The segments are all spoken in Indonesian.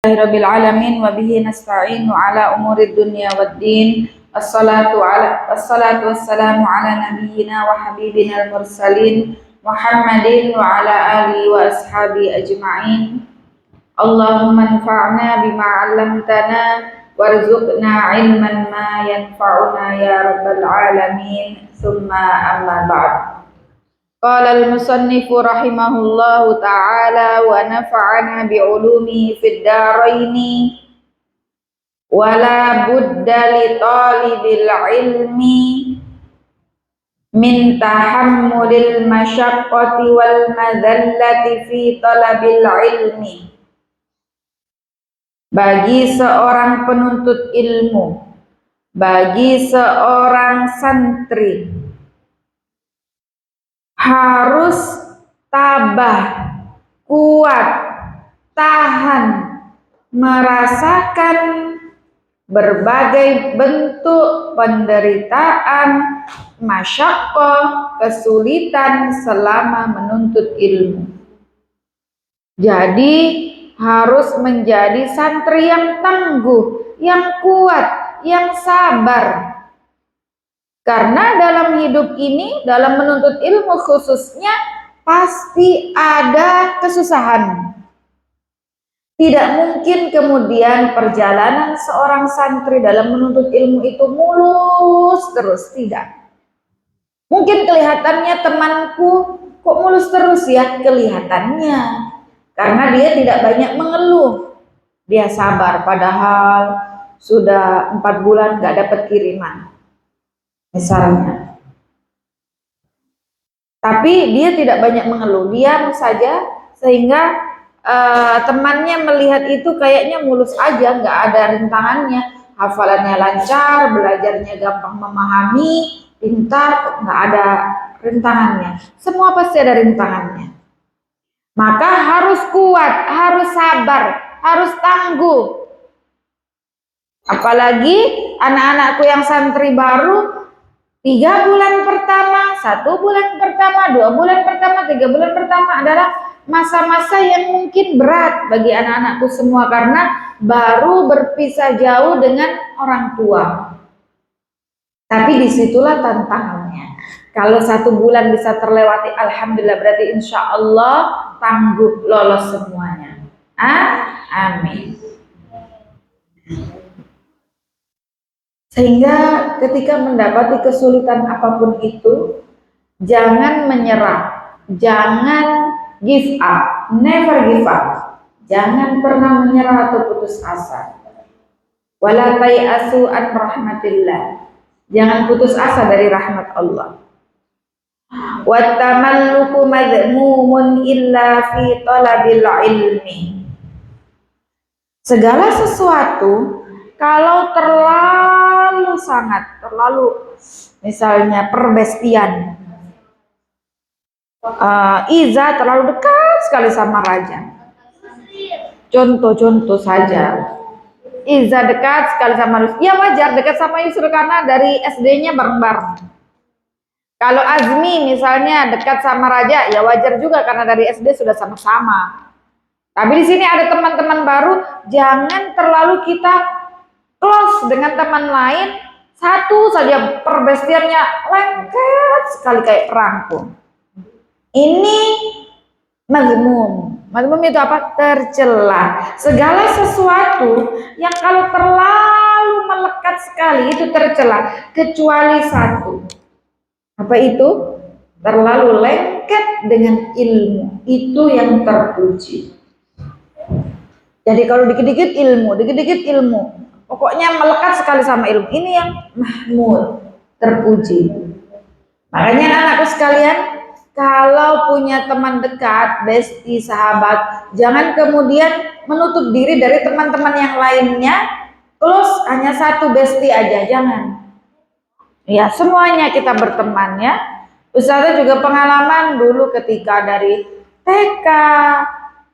Rabbil alamin wa bihi nasta'inu ala umuri dunya waddin. Assalatu wassalamu ala nabiyyina wa habibina al-mursalin Muhammadin wa ala alihi wa ashabi ajma'in. Allahumma anfa'na bima 'allamtana warzuqna 'ilman ma yanfa'una ya rabbal alamin. Summa amma ba'd. Qala al-musannifu rahimahullahu ta'ala wa nafa'ana bi'ulumihi fid dharaini wa la budda li talibil ilmi min tahammulil masyaqqati wal madallati fi talabil ilmi. Bagi seorang penuntut ilmu, bagi seorang santri, harus tabah, kuat, tahan, merasakan berbagai bentuk penderitaan, masyaqqah, kesulitan selama menuntut ilmu. Jadi harus menjadi santri yang tangguh, yang kuat, yang sabar. Karena dalam hidup ini, dalam menuntut ilmu khususnya, pasti ada kesusahan. Tidak mungkin kemudian perjalanan seorang santri dalam menuntut ilmu itu mulus terus, tidak. Mungkin kelihatannya temanku kok mulus terus ya, kelihatannya. Karena dia tidak banyak mengeluh. Dia sabar, padahal sudah 4 bulan gak dapat kiriman. Misalnya, tapi dia tidak banyak mengeluh, diam saja, sehingga temannya melihat itu kayaknya mulus aja, nggak ada rintangannya, hafalannya lancar, belajarnya gampang memahami, pintar, nggak ada rintangannya. Semua pasti ada rintangannya. Maka harus kuat, harus sabar, harus tangguh. Apalagi anak-anakku yang santri baru, 3 bulan pertama, 1 bulan pertama, 2 bulan pertama, 3 bulan pertama adalah masa-masa yang mungkin berat bagi anak-anakku semua karena baru berpisah jauh dengan orang tua. Tapi disitulah tantangannya. Kalau 1 bulan bisa terlewati, alhamdulillah, berarti insya Allah tangguh, lolos semuanya. Amin. Sehingga ketika mendapati kesulitan apapun itu, jangan menyerah, jangan give up, never give up, jangan pernah menyerah atau putus asa. Wala tai'asu an rahmatillah, jangan putus asa dari rahmat Allah. Wattamalluku madhmumun illa fi talabil ilmi. Segala sesuatu kalau terlalu misalnya perbestian, Iza terlalu dekat sekali sama raja. Contoh saja, Iza dekat sekali sama Yusuf, ya wajar dekat sama Yusuf karena dari SD-nya bareng-bareng. Kalau Azmi misalnya dekat sama raja, ya wajar juga karena dari SD sudah sama-sama. Tapi di sini ada teman-teman baru, jangan terlalu kita close dengan teman lain, satu saja perbestiannya lengket sekali kayak perangko. Ini mazmum. Mazmum itu apa? Tercela. Segala sesuatu yang kalau terlalu melekat sekali itu tercela, kecuali satu. Apa itu? Terlalu lengket dengan ilmu. Itu yang terpuji. Jadi kalau dikit-dikit ilmu, pokoknya melekat sekali sama ilmu. Ini yang mahmud, terpuji. Makanya anak-anakku sekalian, kalau punya teman dekat, bestie, sahabat, jangan kemudian menutup diri dari teman-teman yang lainnya, terus hanya satu bestie aja, jangan. Ya, semuanya kita berteman ya. Ustazah juga pengalaman dulu ketika dari TK,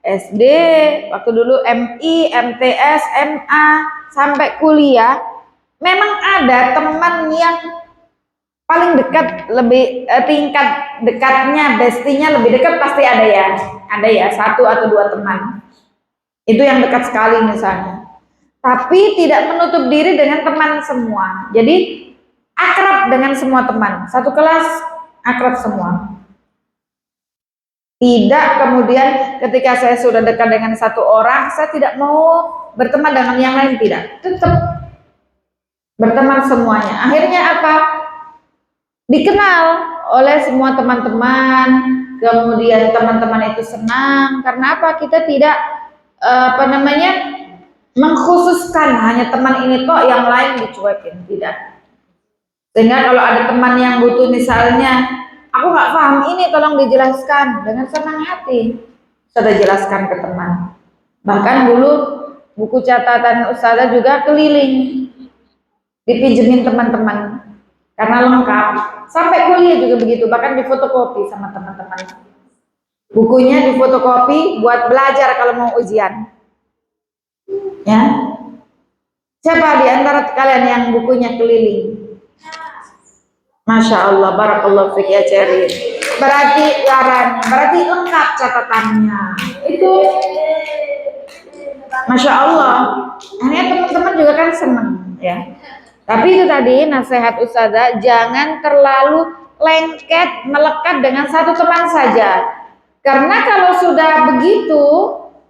SD, waktu dulu MI, MTS, MA, sampai kuliah, memang ada teman yang paling dekat, lebih tingkat dekatnya, bestinya lebih dekat pasti ada ya 1 atau 2 teman. Itu yang dekat sekali misalnya. Tapi tidak menutup diri dengan teman semua. Jadi akrab dengan semua teman. Satu kelas akrab semua. Tidak kemudian ketika saya sudah dekat dengan satu orang, saya tidak mau berteman dengan yang lain, tidak. Tetap berteman semuanya. Akhirnya apa? Dikenal oleh semua teman-teman, kemudian teman-teman itu senang. Karena apa? Kita tidak mengkhususkan hanya teman ini kok, yang lain dicuekin, tidak. Sehingga kalau ada teman yang butuh misalnya, aku nggak paham ini, tolong dijelaskan, dengan senang hati sudah jelaskan ke teman. Bahkan dulu buku catatan Ustazah juga keliling, dipinjemin teman-teman karena lengkap. Sampai kuliah juga begitu, bahkan difotokopi sama teman-teman. Bukunya difotokopi buat belajar kalau mau ujian. Ya, siapa di antara kalian yang bukunya keliling? Masya Allah, barakallahu fiik ya Cherry. Berarti berarti lengkap catatannya. Itu Masya Allah. Akhirnya teman-teman juga kan seneng ya. Tapi itu tadi nasihat Ustazah, jangan terlalu lengket melekat dengan satu teman saja. Karena kalau sudah begitu,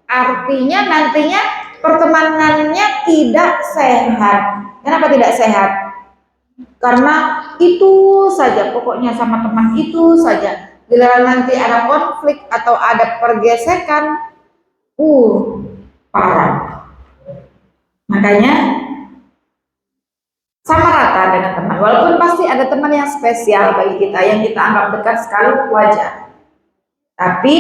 artinya nantinya pertemanannya tidak sehat. Kenapa tidak sehat? Karena itu saja, pokoknya sama teman itu saja. Bila nanti ada konflik atau ada pergesekan, parah. Makanya sama rata dengan teman. Walaupun pasti ada teman yang spesial bagi kita, yang kita anggap dekat sekali, wajar. Tapi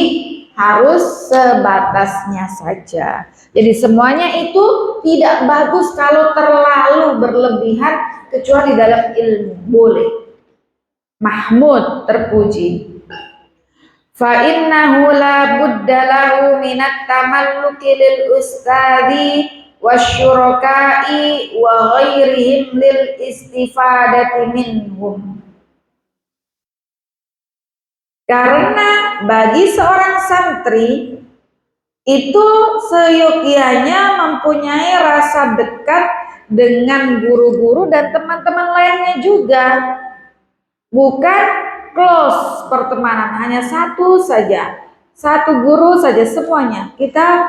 harus sebatasnya saja. Jadi semuanya itu tidak bagus kalau terlalu berlebihan, kecuali dalam ilmu boleh. Mahmud terpuji. Fa innahu la budda lahu minat tamalluki lil ustadi wasyuraka'i wa ghairihim lil istifadati minhum. Karena bagi seorang santri itu seyogianya mempunyai rasa dekat dengan guru-guru dan teman-teman lainnya juga. Bukan close pertemanan, hanya satu saja, satu guru saja semuanya. Kita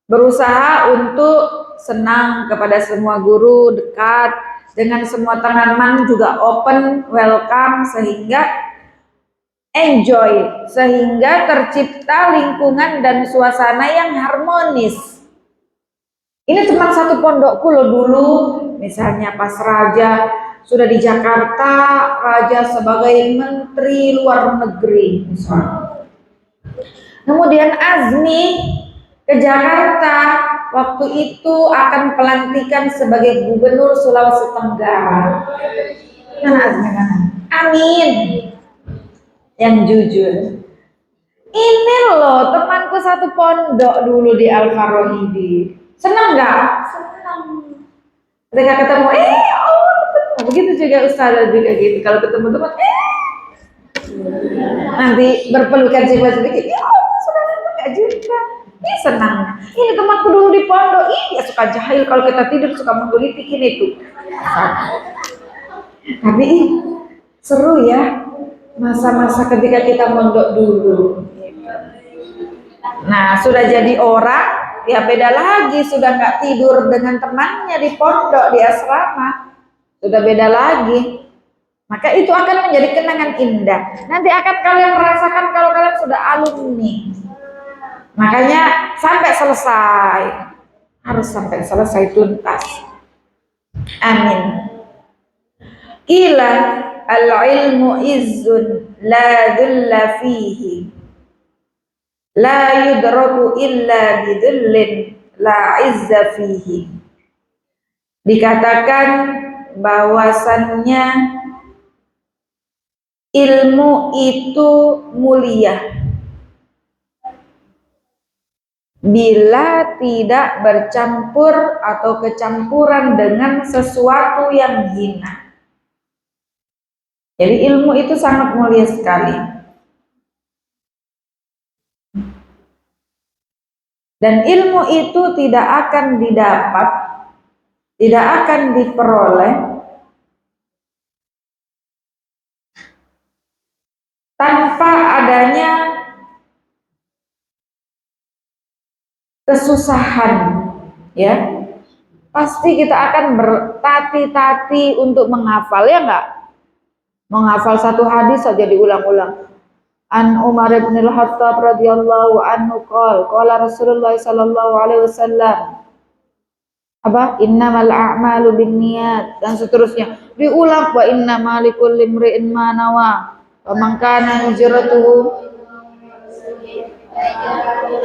berusaha untuk senang kepada semua guru, dekat dengan semua teman-teman, juga open, welcome, sehingga enjoy, sehingga tercipta lingkungan dan suasana yang harmonis. Ini teman satu pondokku loh dulu, misalnya pas Raja sudah di Jakarta, Raja sebagai menteri luar negeri misalnya. Kemudian Azmi ke Jakarta, waktu itu akan pelantikan sebagai gubernur Sulawesi Tenggara. Mana Azmi mana? Amin. Yang jujur. Ini loh temanku satu pondok dulu di Al-Farohidi. Senang nggak? Senang. Ketika ketemu, ketemu. Begitu juga Ustazah juga gitu. Kalau ketemu teman, nanti berpelukan jiwa sedikit. Ya Allah, saudara enggak juga. Ini senangnya. Ini temanku dulu di pondok. Dia suka jahil, kalau kita tidur suka menggelitik ini tuh. Tapi seru ya masa-masa ketika kita mondok dulu. Nah, sudah jadi orang, ya beda lagi. Sudah nggak tidur dengan temannya di pondok, di asrama, sudah beda lagi. Maka itu akan menjadi kenangan indah. Nanti akan kalian merasakan kalau kalian sudah alumni. Makanya sampai selesai, harus sampai selesai tuntas. Amin. Qila al-ilmu izzun la dhulla fihi, la yudraku illa bidhullin la izza fihi. Dikatakan bahwasannya ilmu itu mulia bila tidak bercampur atau kecampuran dengan sesuatu yang hina. Jadi ilmu itu sangat mulia sekali. Dan ilmu itu tidak akan didapat, tidak akan diperoleh tanpa adanya kesusahan, ya. Pasti kita akan bertati-tati untuk menghafal, ya enggak? Menghafal satu hadis saja diulang-ulang. An Umar bin Al-Khattab radhiyallahu anhu qala Rasulullah sallallahu alaihi wasallam apa? Innamal a'malu binniyat dan seterusnya. Diulang, wa innamal likulli imri'in ma nawa. Wa man kana hijratuhu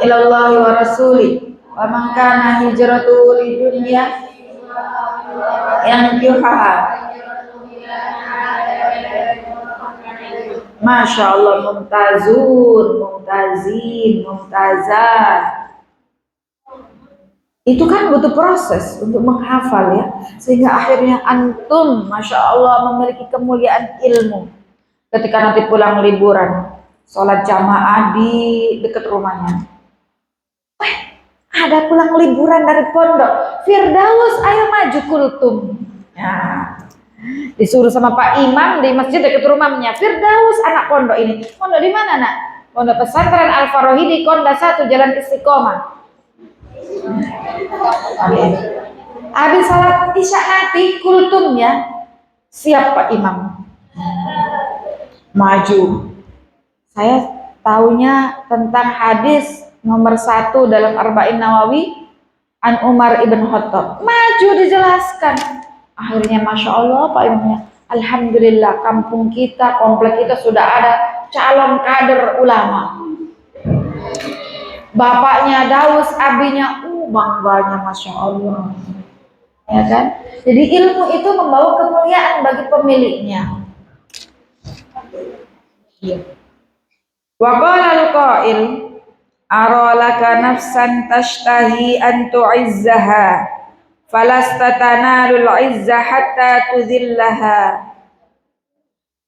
ila Allah wa rasuli. Wa man kana hijratuhu lidunya yang yuhaha. Masya Allah, mumtazun, mumtazin, mumtazan. Itu kan butuh proses untuk menghafal, ya, sehingga akhirnya antum, Masya Allah, memiliki kemuliaan ilmu. Ketika nanti pulang liburan, sholat jamaah di dekat rumahnya. Ada pulang liburan dari pondok, Firdaus, ayo maju kultum. Ya. Disuruh sama Pak Imam di masjid dekat rumahnya, Firdaus, anak pondok ini. Pondok di mana, nak? Pondok pesantren Al-Farohi di Konda 1, Jalan Istiqomah. Habis salat isya nanti kultumnya, siap Pak Imam. Maju. Saya tahunya tentang hadis nomor 1 dalam Arba'in Nawawi, An Umar ibn Khattab. Maju dijelaskan. Akhirnya Masya Allah Pak Imamnya, alhamdulillah kampung kita, komplek kita sudah ada calon kader ulama. Bapaknya Daus, abinya, bangganya Masya Allah. Ya kan? Jadi ilmu itu membawa kemuliaan bagi pemiliknya. Wa qala al-qail aralaka nafsan tashtahi an tu'izzaha falastatanalul izza hatta tuzillaha.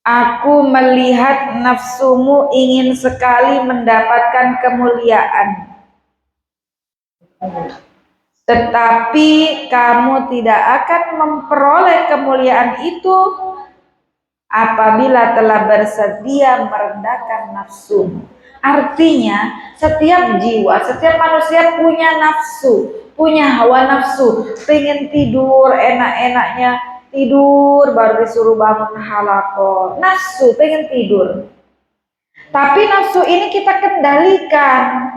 Aku melihat nafsumu ingin sekali mendapatkan kemuliaan, tetapi kamu tidak akan memperoleh kemuliaan itu apabila telah bersedia merendahkan nafsumu. Artinya setiap jiwa, setiap manusia punya nafsu, punya hawa nafsu, pengen tidur enak-enaknya, tidur baru disuruh bangun halaqah. Nafsu pengen tidur, tapi nafsu ini kita kendalikan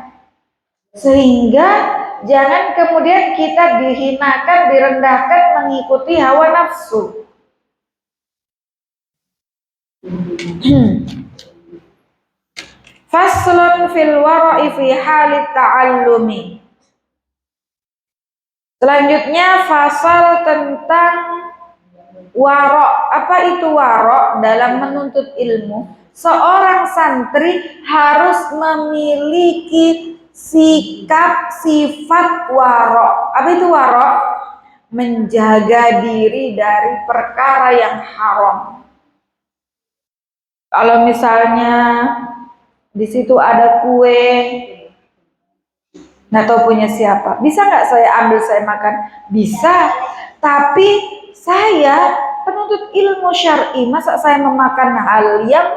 sehingga jangan kemudian kita dihinakan, direndahkan mengikuti hawa nafsu. Faslun fil wara'i fi halit ta'allumi. Selanjutnya fasal tentang warok. Apa itu warok dalam menuntut ilmu? Seorang santri harus memiliki sikap sifat warok. Apa itu warok? Menjaga diri dari perkara yang haram. Kalau misalnya di situ ada kue, nggak tahu punya siapa, bisa nggak saya ambil, saya makan? Bisa, tapi saya penuntut ilmu syar'i, masa saya memakan hal yang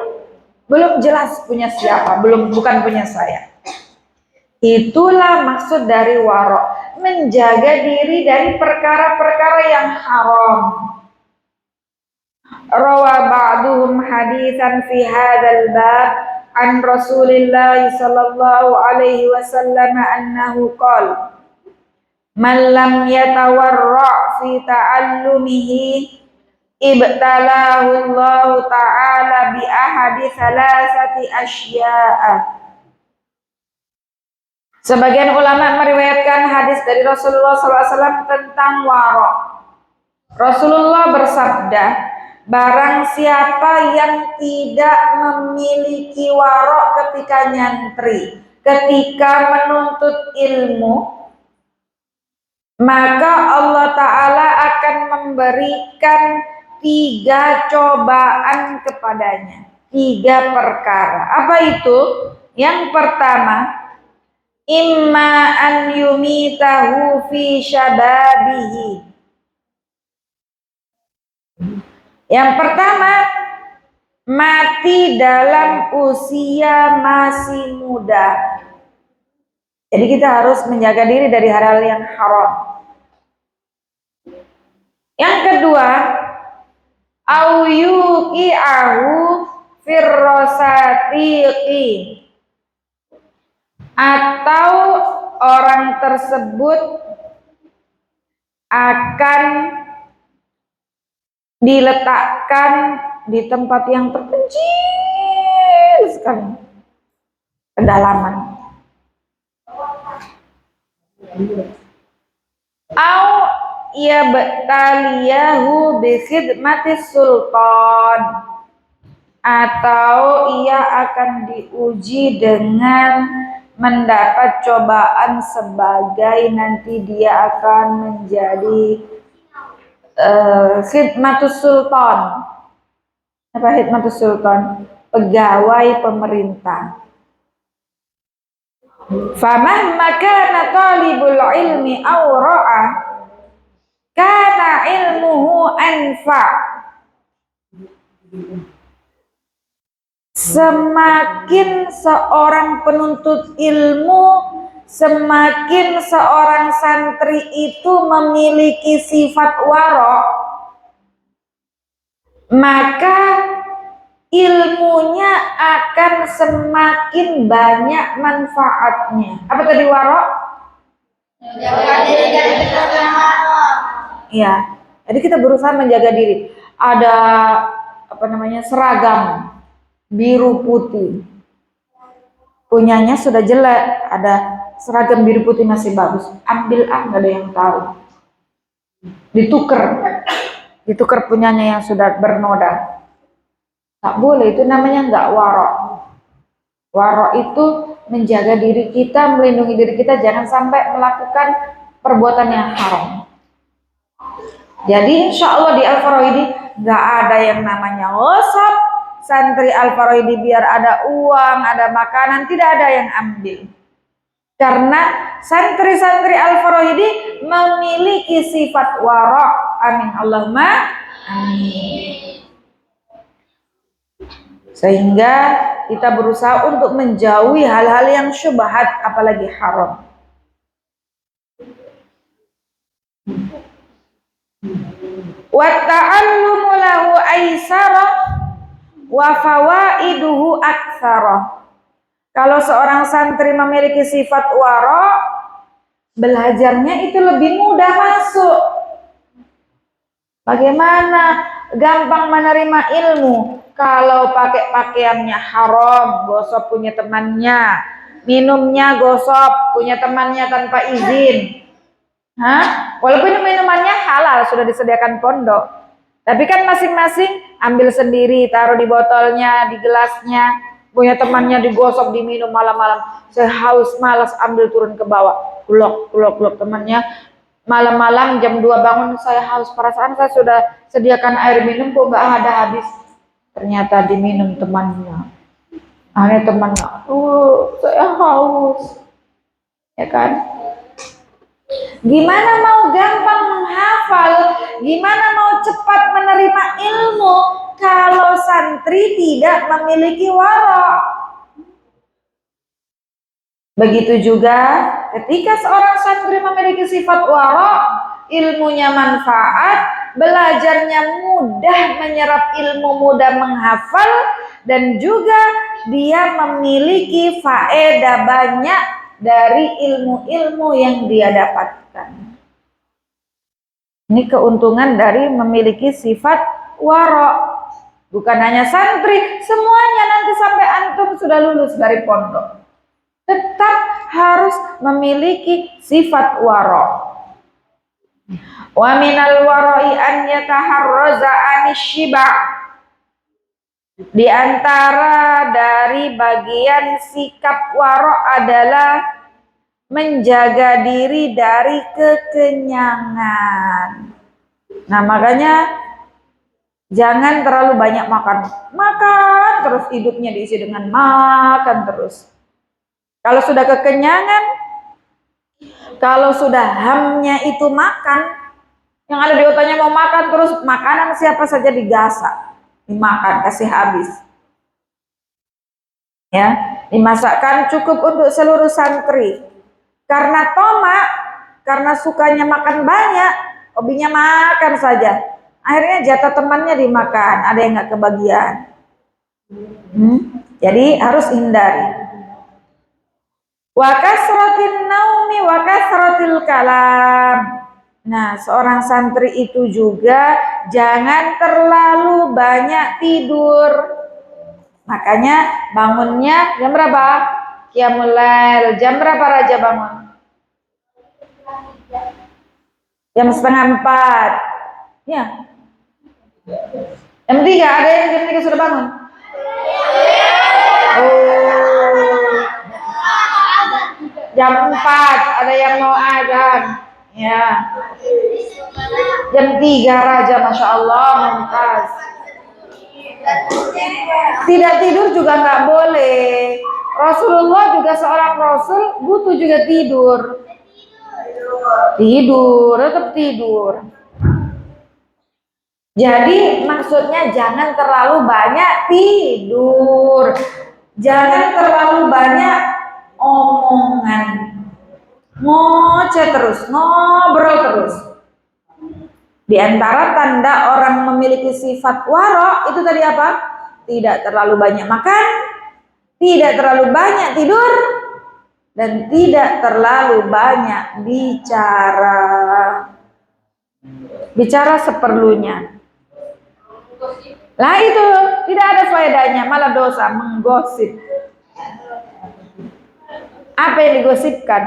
belum jelas punya siapa, bukan punya saya. Itulah maksud dari warok, menjaga diri dari perkara-perkara yang haram. Rawa ba'duhum hadisan fi hadzal bab an Rasulillah sallallahu alaihi wasallam annahu qala man lam yatawarra fi ta'allumihi ibtalahu Allah ta'ala bi ahadi salasati asya'a. Sebagian ulama meriwayatkan hadis dari Rasulullah SAW tentang warok. Rasulullah bersabda, barang siapa yang tidak memiliki warok ketika nyantri, ketika menuntut ilmu, maka Allah Ta'ala akan memberikan 3 cobaan kepadanya, 3 perkara. Apa itu? Yang pertama, imma an yumitahu fi syababihi. Yang pertama, mati dalam usia masih muda. Jadi kita harus menjaga diri dari hal-hal yang haram. Yang kedua, au yuqi'ahu firrosatiqi, atau orang tersebut akan diletakkan di tempat yang terpencil sekali, kedalaman. Au yabtaliyahu bi khidmatis sultan, atau ia akan diuji dengan mendapat cobaan sebagai nanti dia akan menjadi khidmatus sultan. Apa khidmatus sultan? Pegawai pemerintah. Famahma kana talibul ilmi awra'a kana ilmuhu anfa. Semakin seorang penuntut ilmu, semakin seorang santri itu memiliki sifat waro', maka ilmunya akan semakin banyak manfaatnya. Apa tadi waro? Ya, jadi kita berusaha menjaga diri. Ada seragam biru putih, punyanya sudah jelek, ada seragam biru putih masih bagus, ambil nggak ada yang tahu, ditukar punyanya yang sudah bernoda. Tak boleh, itu namanya nggak waro. Waro itu menjaga diri kita, melindungi diri kita jangan sampai melakukan perbuatan yang haram. Jadi insya Allah di Al-Faraidi nggak ada yang namanya ngosop. Santri Al-Faraidi biar ada uang, ada makanan, tidak ada yang ambil. Karena santri-santri Al-Faraidi memiliki sifat waro. Amin Allahumma amin. Sehingga kita berusaha untuk menjauhi hal-hal yang syubhat, apalagi haram. Wa ta'allumu lahu aisara wa fawaiduhu aktsara. Kalau seorang santri memiliki sifat waro, belajarnya itu lebih mudah masuk. Bagaimana gampang menerima ilmu? Kalau pakai pakaiannya haram, gosok punya temannya, minumnya gosok punya temannya tanpa izin. Walaupun minumannya halal, sudah disediakan pondok, tapi kan masing-masing ambil sendiri, taruh di botolnya, di gelasnya, punya temannya digosok, diminum malam-malam. Saya haus, malas, ambil turun ke bawah, glok temannya. Malam-malam jam 2 bangun, saya haus, perasaan saya sudah sediakan air minum kok nggak ada habis. Ternyata diminum temannya. Akhirnya temannya, saya haus. Ya kan? Gimana mau gampang menghafal, gimana mau cepat menerima ilmu kalau santri tidak memiliki waro? Begitu juga ketika seorang santri memiliki sifat waro, ilmunya manfaat, belajarnya mudah menyerap ilmu, mudah menghafal, dan juga dia memiliki faedah banyak dari ilmu-ilmu yang dia dapatkan. Ini keuntungan dari memiliki sifat waro. Bukan hanya santri, semuanya nanti sampai antum sudah lulus dari pondok, tetap harus memiliki sifat waro. Wa minal wara'i an yataharraza anishiba. Di antara dari bagian sikap waro adalah menjaga diri dari kekenyangan. Nah, makanya jangan terlalu banyak makan terus, hidupnya diisi dengan makan terus. Kalau sudah kekenyangan, kalau sudah hamnya itu makan, yang ada di otaknya mau makan terus, makanan siapa saja digasak, dimakan, kasih habis. Ya, dimasakkan cukup untuk seluruh santri. Karena tomak, karena sukanya makan banyak, hobinya makan saja. Akhirnya jatah temannya dimakan, ada yang nggak kebagian. Jadi harus hindari. Wa kasratin naumi wa kasratil kalam. Nah, seorang santri itu juga jangan terlalu banyak tidur. Makanya bangunnya jam berapa? Qiyamul lail. Jam berapa Raja bangun? Jam setengah 4. Ya. Jam 3, ada yang jam 3 sudah bangun? Oh. Jam 4, ada yang mau azan. Ya. Jam 3 Raja, Masya Allah, mumtaz. Tidak tidur juga nggak boleh. Rasulullah juga seorang Rasul butuh juga tidur. Tidur, tetap tidur. Jadi maksudnya jangan terlalu banyak tidur. Jangan terlalu banyak omongan. Ngoceh terus, ngobrol terus. Di antara tanda orang memiliki sifat waro itu tadi apa? Tidak terlalu banyak makan, tidak terlalu banyak tidur, dan tidak terlalu banyak bicara. Bicara seperlunya. Lah itu tidak ada faedahnya, malah dosa menggosip. Apa yang digosipkan?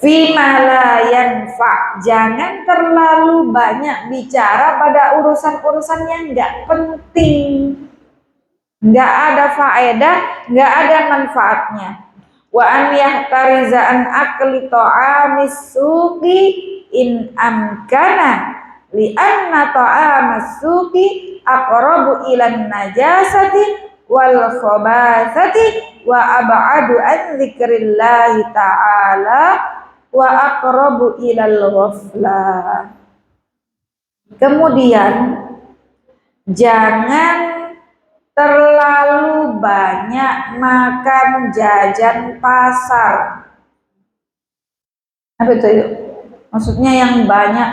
Fima la yanfa. Jangan terlalu banyak bicara pada urusan-urusan yang nggak penting, nggak ada faedah, nggak ada manfaatnya. Wa an yahtariza an akli ta'amis suqi in amkana li anna ta'amas suqi aqrabu ilan najasati wal khabathati wa ab'adu an dzikrillahi ta'ala wa aqrabu ilal ghaflah. Kemudian jangan terlalu banyak makan jajan pasar. Apa itu? Maksudnya yang banyak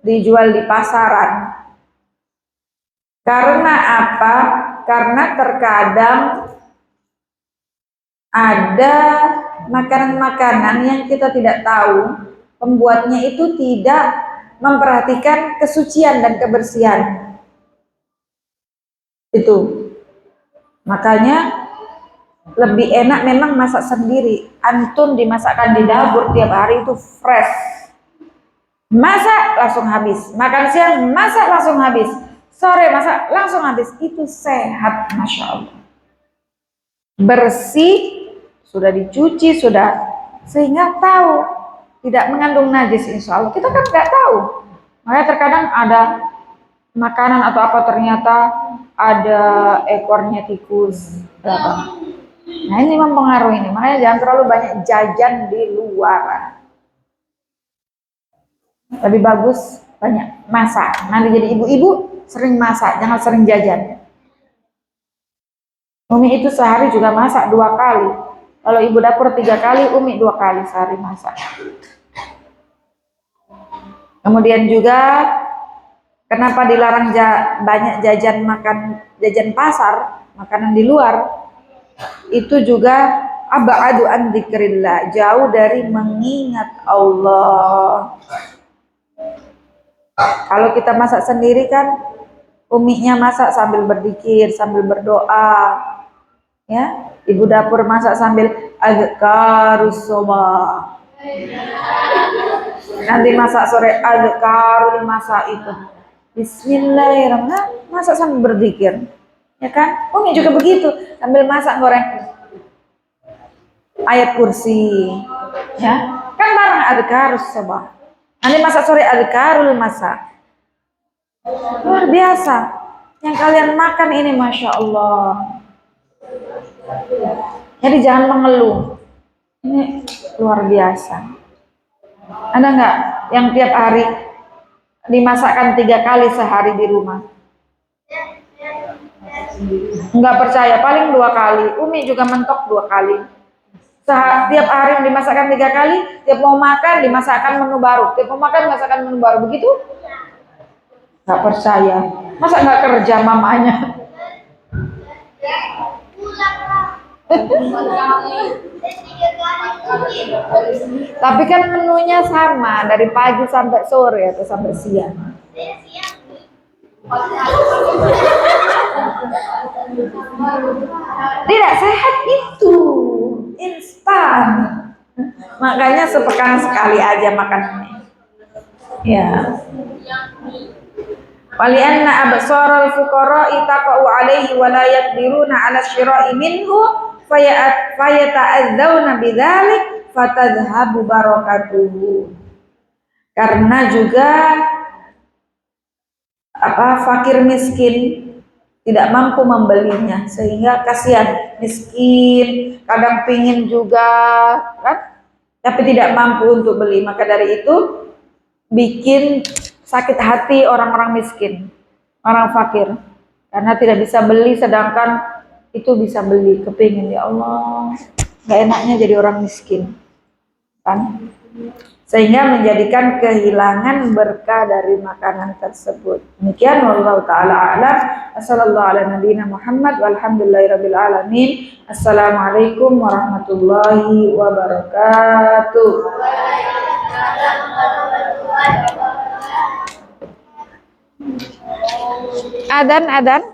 dijual di pasaran. Karena apa? Karena terkadang ada makanan-makanan yang kita tidak tahu, pembuatnya itu tidak memperhatikan kesucian dan kebersihan. Itu. Makanya lebih enak memang masak sendiri. Antum dimasakkan di dapur tiap hari itu fresh. Masak langsung habis. Makan siang masak langsung habis. Sore masak langsung habis. Itu sehat, Masya Allah. Bersih, sudah dicuci, sudah, sehingga tahu tidak mengandung najis insya Allah. Kita kan nggak tahu. Makanya terkadang ada makanan atau apa ternyata ada ekornya tikus. Nah ini mempengaruhi ini. Makanya jangan terlalu banyak jajan di luar. Lebih bagus banyak masak. Nanti jadi ibu-ibu sering masak, jangan sering jajan. Umi itu sehari juga masak 2 kali. Kalau ibu dapur 3 kali, Umi 2 kali sehari masak. Kemudian juga kenapa dilarang banyak jajan pasar, makanan di luar? Itu juga abadu an dzikrillah, jauh dari mengingat Allah. Kalau kita masak sendiri kan, uminya masak sambil berzikir, sambil berdoa. Ya, ibu dapur masak sambil azkarus shabah. Nanti masak sore azkarul masa itu. Bismillahirrahmanirrahim, masak sambil berzikir. Ya kan? Umi juga begitu, sambil masak goreng ayat kursi. Ya, kan bareng azkarus shabah. Nanti masak sore azkarul masa. Luar biasa. Yang kalian makan ini Masya Allah. Jadi jangan mengeluh. Ini luar biasa. Ada nggak yang tiap hari dimasakkan 3 kali sehari di rumah? Nggak percaya, paling 2 kali. Umi juga mentok 2 kali. Tiap hari dimasakkan 3 kali, tiap mau makan dimasakkan menu baru, tiap mau makan dimasakkan menu baru, begitu? Nggak percaya, masa nggak kerja mamanya? Tapi kan menunya sama dari pagi sampai sore atau sampai siang. Tidak sehat itu, instan. Makanya sepekan sekali aja makan ini. Ya. Walianna absarul fuqara'i taqa'u 'alaihi wa la yaqdiruna 'ala syira'i minhu fayata'adzawna bidzalik fatadhhabu barakatuhu. Karena juga fakir miskin tidak mampu membelinya, sehingga kasihan miskin, kadang pingin juga kan, tapi tidak mampu untuk beli. Maka dari itu bikin sakit hati orang-orang miskin, orang fakir, karena tidak bisa beli, sedangkan itu bisa beli. Kepingin, ya Allah, nggak enaknya jadi orang miskin kan, sehingga menjadikan kehilangan berkah dari makanan tersebut. Demikian, wallahu taala a'lam. Wassallallahu ala nabiyina Muhammad walhamdulillahirabbil alamin. Assalamualaikum warahmatullahi wabarakatuh. Adan